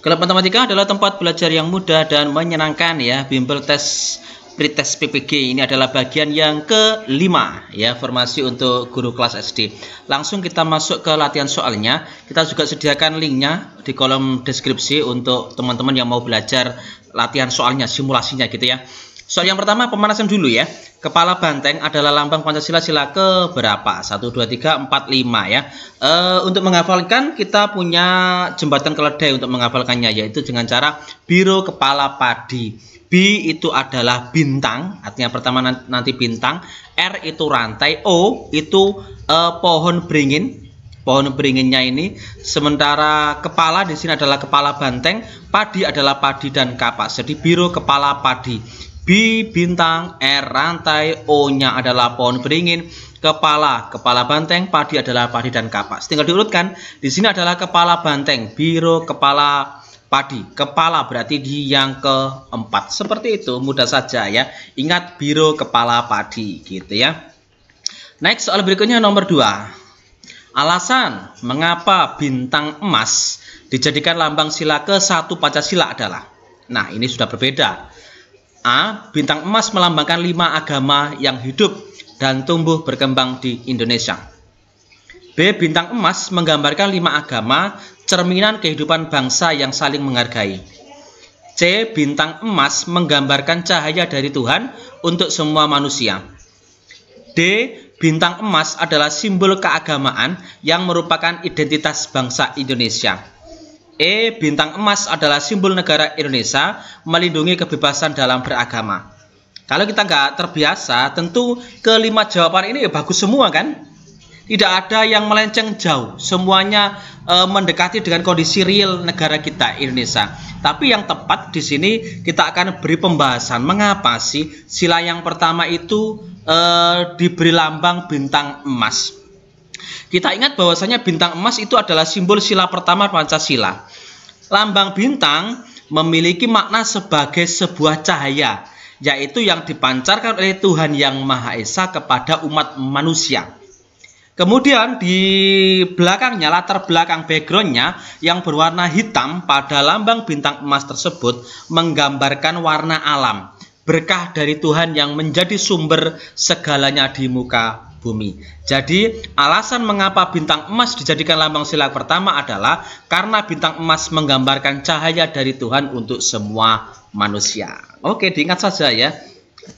Klub Matematika adalah tempat belajar yang mudah dan menyenangkan ya. Bimbel tes pretest PPG ini adalah bagian yang kelima ya, formasi untuk guru kelas SD. Langsung kita masuk ke latihan soalnya. Kita juga sediakan linknya di kolom deskripsi untuk teman-teman yang mau belajar latihan soalnya, simulasinya gitu ya. Soal yang pertama pemanasan dulu ya. Kepala banteng adalah lambang Pancasila sila ke berapa? 1, 2, 3, 4, 5 ya. Untuk menghafalkan kita punya jembatan keledai untuk menghafalkannya, yaitu dengan cara biro kepala padi. B itu adalah bintang, artinya pertama nanti bintang. R itu rantai. O itu pohon beringin. Pohon beringinnya ini. Sementara kepala di sini adalah kepala banteng. Padi adalah padi dan kapas. Jadi biro kepala padi. B bintang, R rantai, O-nya adalah pohon beringin, kepala banteng, padi adalah padi dan kapas. Tinggal diurutkan. Di sini adalah kepala banteng, biro kepala padi. Kepala berarti di yang keempat. Seperti itu, mudah saja ya. Ingat biro kepala padi gitu ya. Next, soal berikutnya nomor 2. Alasan mengapa bintang emas dijadikan lambang sila ke-1 Pancasila adalah. Nah, ini sudah berbeda. A. Bintang emas melambangkan 5 agama yang hidup dan tumbuh berkembang di Indonesia. B. Bintang emas menggambarkan 5 agama, cerminan kehidupan bangsa yang saling menghargai. C. Bintang emas menggambarkan cahaya dari Tuhan untuk semua manusia. D. Bintang emas adalah simbol keagamaan yang merupakan identitas bangsa Indonesia. E. Bintang emas adalah simbol negara Indonesia, melindungi kebebasan dalam beragama. Kalau kita nggak terbiasa, tentu kelima jawaban ini bagus semua kan? Tidak ada yang melenceng jauh, semuanya mendekati dengan kondisi real negara kita Indonesia. Tapi yang tepat di sini kita akan beri pembahasan mengapa sih sila yang pertama itu diberi lambang bintang emas. Kita ingat bahwasanya bintang emas itu adalah simbol sila pertama Pancasila. Lambang bintang memiliki makna sebagai sebuah cahaya, yaitu yang dipancarkan oleh Tuhan Yang Maha Esa kepada umat manusia. Kemudian di belakangnya, latar belakang backgroundnya yang berwarna hitam pada lambang bintang emas tersebut menggambarkan warna alam, berkah dari Tuhan yang menjadi sumber segalanya di muka bumi. Jadi alasan mengapa bintang emas dijadikan lambang sila pertama adalah karena bintang emas menggambarkan cahaya dari Tuhan untuk semua manusia. Oke, diingat saja ya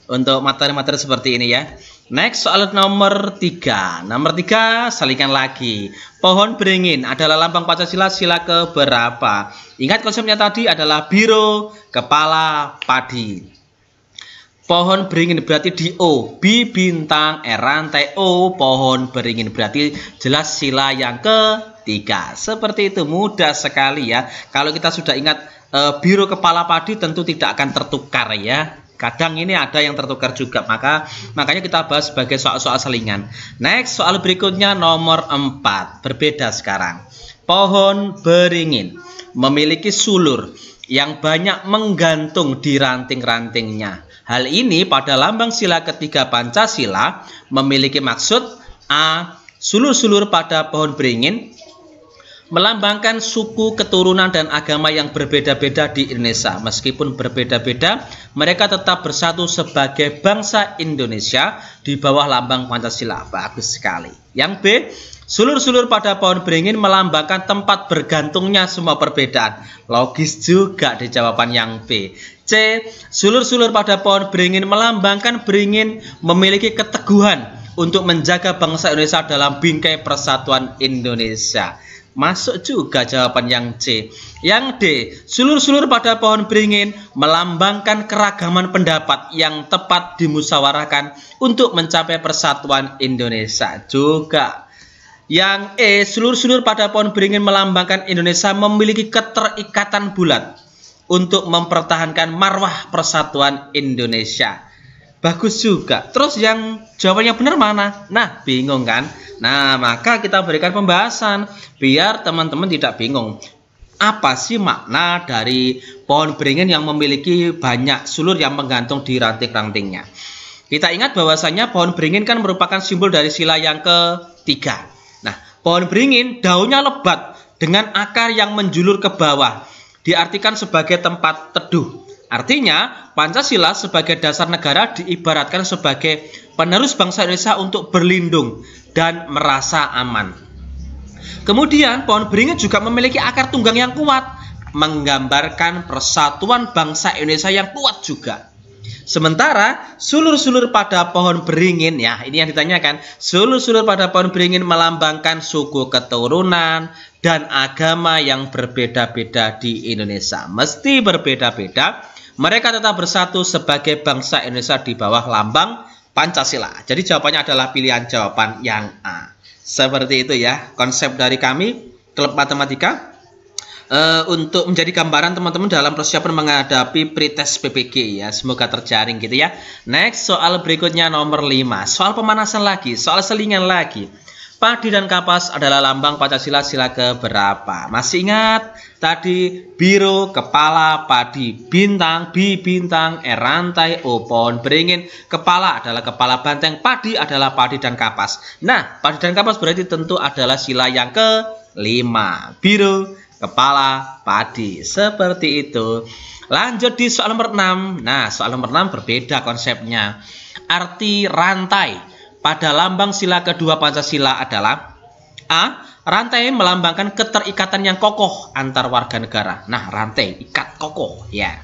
untuk materi-materi seperti ini ya. Next, soal nomor 3. Nomor 3, salingkan lagi. Pohon beringin adalah lambang Pancasila sila ke berapa? Ingat konsepnya tadi adalah biro kepala padi. Pohon beringin berarti di O. B bintang, R rantai, O pohon beringin berarti jelas sila yang ketiga. Seperti itu, mudah sekali ya. Kalau kita sudah ingat biro kepala padi tentu tidak akan tertukar ya. Kadang ini ada yang tertukar juga, makanya kita bahas sebagai soal-soal selingan. Next, soal berikutnya nomor 4. Berbeda sekarang. Pohon beringin memiliki sulur yang banyak menggantung di ranting-rantingnya. Hal ini pada lambang sila ketiga Pancasila memiliki maksud A. Sulur-sulur pada pohon beringin melambangkan suku, keturunan, dan agama yang berbeda-beda di Indonesia. Meskipun berbeda-beda, mereka tetap bersatu sebagai bangsa Indonesia di bawah lambang Pancasila. Bagus sekali. Yang B. Sulur-sulur pada pohon beringin melambangkan tempat bergantungnya semua perbedaan. Logis juga di jawaban yang B. C. Sulur-sulur pada pohon beringin melambangkan beringin memiliki keteguhan untuk menjaga bangsa Indonesia dalam bingkai persatuan Indonesia. Masuk juga jawaban yang C. Yang D. Sulur-sulur pada pohon beringin melambangkan keragaman pendapat yang tepat dimusyawarahkan untuk mencapai persatuan Indonesia. Juga. Yang E. Sulur-sulur pada pohon beringin melambangkan Indonesia memiliki keterikatan bulat untuk mempertahankan marwah persatuan Indonesia. Bagus juga. Terus yang jawabannya benar mana? Nah, bingung kan? Nah, maka kita berikan pembahasan biar teman-teman tidak bingung. Apa sih makna dari pohon beringin yang memiliki banyak sulur yang menggantung di ranting-rantingnya? Kita ingat bahwasanya pohon beringin kan merupakan simbol dari sila yang ketiga. Nah, pohon beringin daunnya lebat dengan akar yang menjulur ke bawah. diartikan sebagai tempat teduh. Artinya, Pancasila sebagai dasar negara diibaratkan sebagai penerus bangsa Indonesia untuk berlindung dan merasa aman. Kemudian, pohon beringin juga memiliki akar tunggang yang kuat, menggambarkan persatuan bangsa Indonesia yang kuat juga. Sementara sulur-sulur pada pohon beringin, ya ini yang ditanyakan, sulur-sulur pada pohon beringin melambangkan suku keturunan dan agama yang berbeda-beda di Indonesia. Mesti berbeda-beda, mereka tetap bersatu sebagai bangsa Indonesia di bawah lambang Pancasila. Jadi jawabannya adalah pilihan jawaban yang A. Seperti itu ya konsep dari kami, Klub Matematika. Untuk menjadi gambaran teman-teman dalam persiapan menghadapi pretest PPG ya, semoga terjaring gitu ya. Next, soal berikutnya nomor 5, soal pemanasan lagi, soal selingan lagi. Padi dan kapas adalah lambang Pancasila, sila keberapa? Masih ingat tadi? Biru, kepala, padi, bintang, bintang, rantai, pohon beringin, kepala adalah kepala banteng, padi adalah padi dan kapas. Nah, padi dan kapas berarti tentu adalah sila yang ke-5, biru, kepala, padi. Seperti itu. Lanjut di soal nomor 6. Nah, soal nomor 6 berbeda konsepnya. Arti rantai pada lambang sila kedua Pancasila adalah A. Rantai melambangkan keterikatan yang kokoh antar warga negara. Nah, rantai, ikat kokoh ya.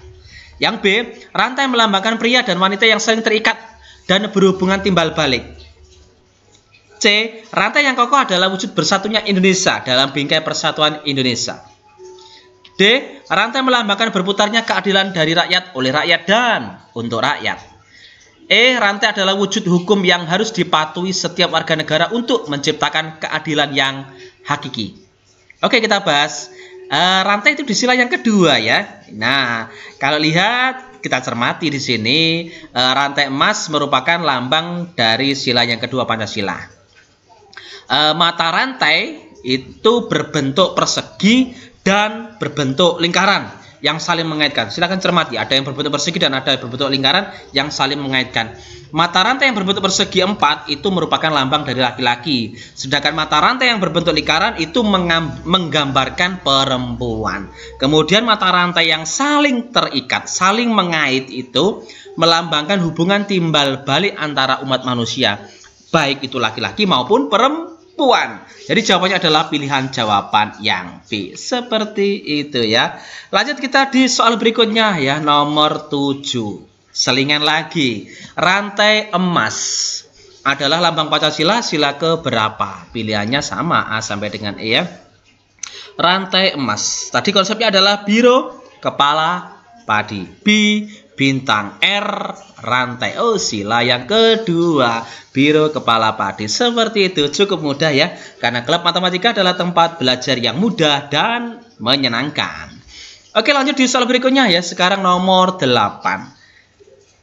Yang B. Rantai melambangkan pria dan wanita yang saling terikat dan berhubungan timbal balik. C. Rantai yang kokoh adalah wujud bersatunya Indonesia dalam bingkai persatuan Indonesia. D. Rantai melambangkan berputarnya keadilan dari rakyat, oleh rakyat, dan untuk rakyat. E. Rantai adalah wujud hukum yang harus dipatuhi setiap warga negara untuk menciptakan keadilan yang hakiki. Oke, kita bahas. Rantai itu di sila yang kedua ya. Nah, kalau lihat kita cermati di sini, rantai emas merupakan lambang dari sila yang kedua Pancasila. Mata rantai itu berbentuk persegi dan berbentuk lingkaran yang saling mengaitkan. Silakan cermati, ada yang berbentuk persegi dan ada yang berbentuk lingkaran yang saling mengaitkan. Mata rantai yang berbentuk persegi 4 itu merupakan lambang dari laki-laki, sedangkan mata rantai yang berbentuk lingkaran itu menggambarkan perempuan. Kemudian mata rantai yang saling terikat, saling mengait itu melambangkan hubungan timbal balik antara umat manusia, baik itu laki-laki maupun perempuan. Jadi jawabannya adalah pilihan jawaban yang B. Seperti itu ya. Lanjut kita di soal berikutnya ya, nomor 7. Selingan lagi. Rantai emas adalah lambang Pancasila, sila keberapa? Pilihannya sama A sampai dengan E ya. Rantai emas. Tadi konsepnya adalah biru, kepala, padi. B, bintang, R, rantai. Oh, sila yang kedua, biru, kepala, padi. Seperti itu, cukup mudah ya, karena Klub Matematika adalah tempat belajar yang mudah dan menyenangkan. Oke, lanjut di soal berikutnya ya. Sekarang nomor 8.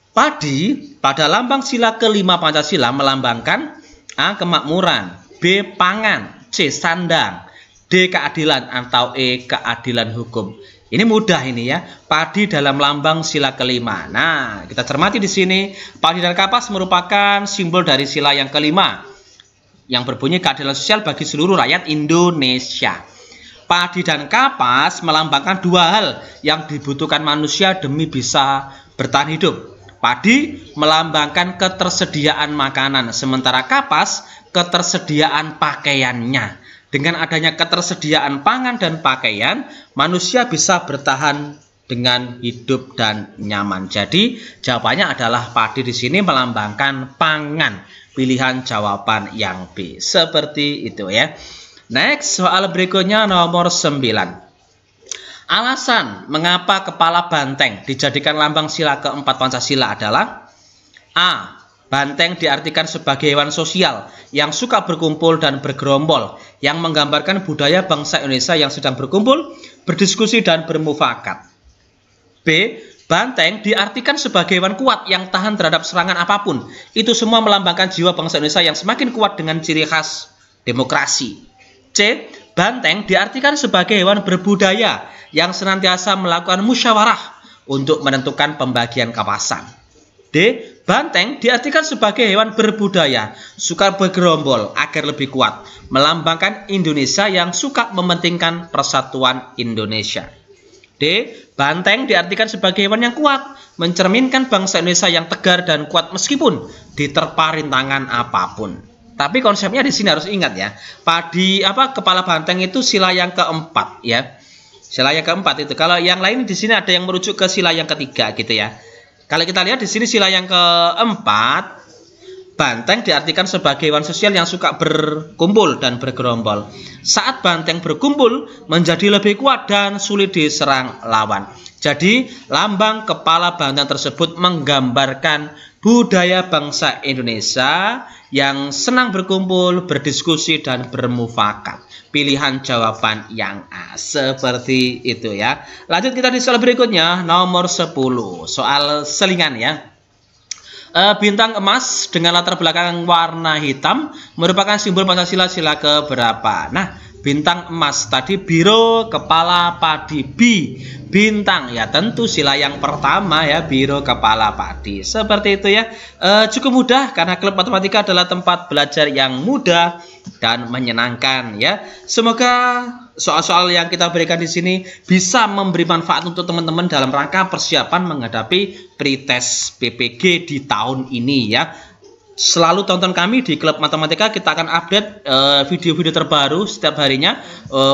Padi pada lambang sila kelima Pancasila melambangkan A. Kemakmuran, B. Pangan, C. Sandang, D. Keadilan, atau E. Keadilan hukum. Ini mudah ini ya, padi dalam lambang sila kelima. Nah, kita cermati di sini, padi dan kapas merupakan simbol dari sila yang kelima, yang berbunyi keadilan sosial bagi seluruh rakyat Indonesia. Padi dan kapas melambangkan dua hal yang dibutuhkan manusia demi bisa bertahan hidup. Padi melambangkan ketersediaan makanan, sementara kapas ketersediaan pakaiannya. Dengan adanya ketersediaan pangan dan pakaian, manusia bisa bertahan dengan hidup dan nyaman. Jadi jawabannya adalah padi di sini melambangkan pangan. Pilihan jawaban yang B. Seperti itu ya. Next, soal berikutnya nomor 9. Alasan mengapa kepala banteng dijadikan lambang sila keempat Pancasila adalah A. Banteng diartikan sebagai hewan sosial yang suka berkumpul dan bergerombol, yang menggambarkan budaya bangsa Indonesia yang sedang berkumpul, berdiskusi, dan bermufakat. B. Banteng diartikan sebagai hewan kuat yang tahan terhadap serangan apapun. Itu semua melambangkan jiwa bangsa Indonesia yang semakin kuat dengan ciri khas demokrasi. C. Banteng diartikan sebagai hewan berbudaya yang senantiasa melakukan musyawarah untuk menentukan pembagian kawasan. D. Banteng diartikan sebagai hewan berbudaya, suka bergerombol agar lebih kuat, melambangkan Indonesia yang suka mementingkan persatuan Indonesia. D. Banteng diartikan sebagai hewan yang kuat, mencerminkan bangsa Indonesia yang tegar dan kuat meskipun diterpa rintangan apapun. Tapi konsepnya di sini harus ingat ya, kepala banteng itu sila yang keempat ya. Sila yang keempat itu. Kalau yang lain di sini ada yang merujuk ke sila yang ketiga gitu ya. Kalau kita lihat di sini sila yang keempat, banteng diartikan sebagai hewan sosial yang suka berkumpul dan bergerombol. Saat banteng berkumpul menjadi lebih kuat dan sulit diserang lawan. Jadi lambang kepala banteng tersebut menggambarkan budaya bangsa Indonesia yang senang berkumpul, berdiskusi dan bermufakat. Pilihan jawaban yang A. Seperti itu ya. Lanjut kita di soal berikutnya, nomor 10. Soal selingan ya. Bintang emas dengan latar belakang warna hitam merupakan simbol Pancasila sila keberapa? Nah, bintang emas tadi biro kepala padi, bintang ya tentu sila yang pertama ya, biro kepala padi. Seperti itu ya. Cukup mudah karena klub matematika adalah tempat belajar yang mudah dan menyenangkan ya. Semoga soal-soal yang kita berikan di sini bisa memberi manfaat untuk teman-teman dalam rangka persiapan menghadapi pretest PPG di tahun ini ya. Selalu tonton kami di Klub Matematika, kita akan update video-video terbaru setiap harinya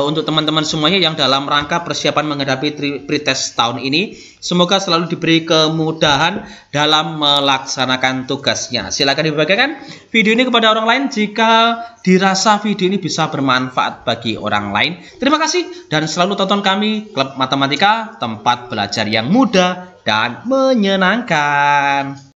untuk teman-teman semuanya yang dalam rangka persiapan menghadapi pretest tahun ini. Semoga selalu diberi kemudahan dalam melaksanakan tugasnya. Silakan dibagikan video ini kepada orang lain jika dirasa video ini bisa bermanfaat bagi orang lain. Terima kasih dan selalu tonton kami Klub Matematika, tempat belajar yang mudah dan menyenangkan.